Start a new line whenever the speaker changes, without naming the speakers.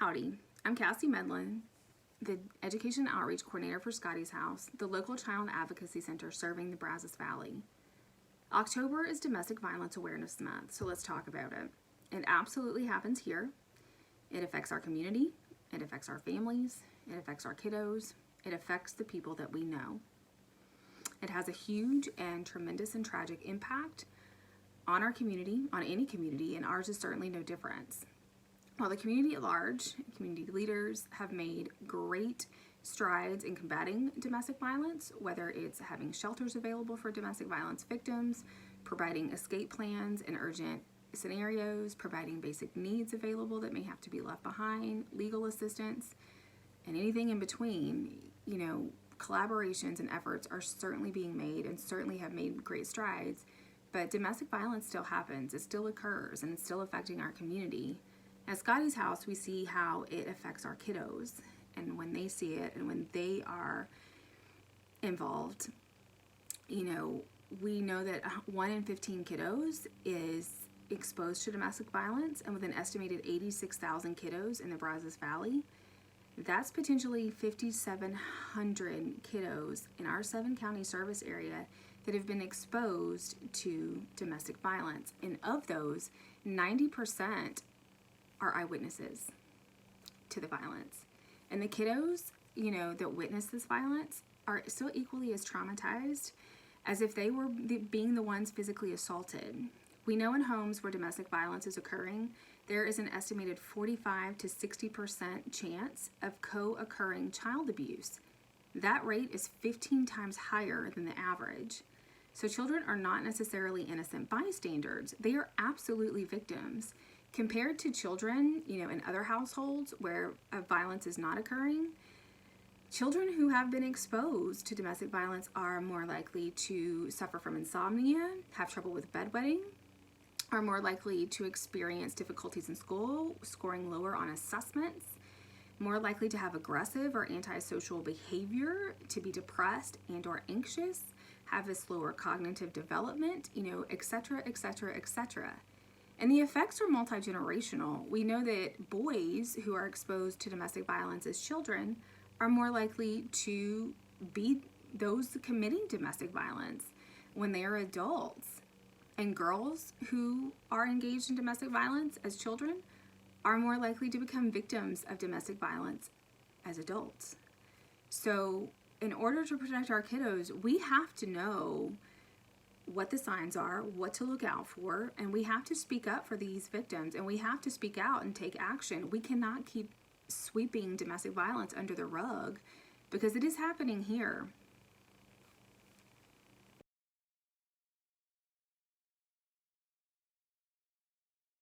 Howdy, I'm Cassie Medlin, the Education Outreach Coordinator for Scotty's House, the local child advocacy center serving the Brazos Valley. October is Domestic Violence Awareness Month, so let's talk about it. It absolutely happens here. It affects our community, it affects our families, it affects our kiddos, it affects the people that we know. It has a huge and tremendous and tragic impact on our community, on any community, and ours is certainly no different. While the community at large, community leaders have made great strides in combating domestic violence, whether it's having shelters available for domestic violence victims, providing escape plans in urgent scenarios, providing basic needs available that may have to be left behind, legal assistance, and anything in between, collaborations and efforts are certainly being made and certainly have made great strides, but domestic violence still happens, it still occurs, and it's still affecting our community. At Scotty's House, we see how it affects our kiddos, and when they see it and when they are involved, we know that 1 in 15 kiddos is exposed to domestic violence, and with an estimated 86,000 kiddos in the Brazos Valley, that's potentially 5,700 kiddos in our 7-county service area that have been exposed to domestic violence. And of those, 90% are eyewitnesses to the violence. And the kiddos, that witness this violence are still equally as traumatized as if they were being the ones physically assaulted. We know in homes where domestic violence is occurring, there is an estimated 45 to 60% chance of co-occurring child abuse. That rate is 15 times higher than the average. So children are not necessarily innocent bystanders. They are absolutely victims. Compared to children, in other households where violence is not occurring, children who have been exposed to domestic violence are more likely to suffer from insomnia, have trouble with bedwetting, are more likely to experience difficulties in school, scoring lower on assessments, more likely to have aggressive or antisocial behavior, to be depressed and or anxious, have a slower cognitive development, etc., etc., etc. And the effects are multi-generational. We know that boys who are exposed to domestic violence as children are more likely to be those committing domestic violence when they are adults. And girls who are engaged in domestic violence as children are more likely to become victims of domestic violence as adults. So in order to protect our kiddos, we have to know what the signs are, what to look out for, and we have to speak up for these victims, and we have to speak out and take action. We cannot keep sweeping domestic violence under the rug because it is happening here.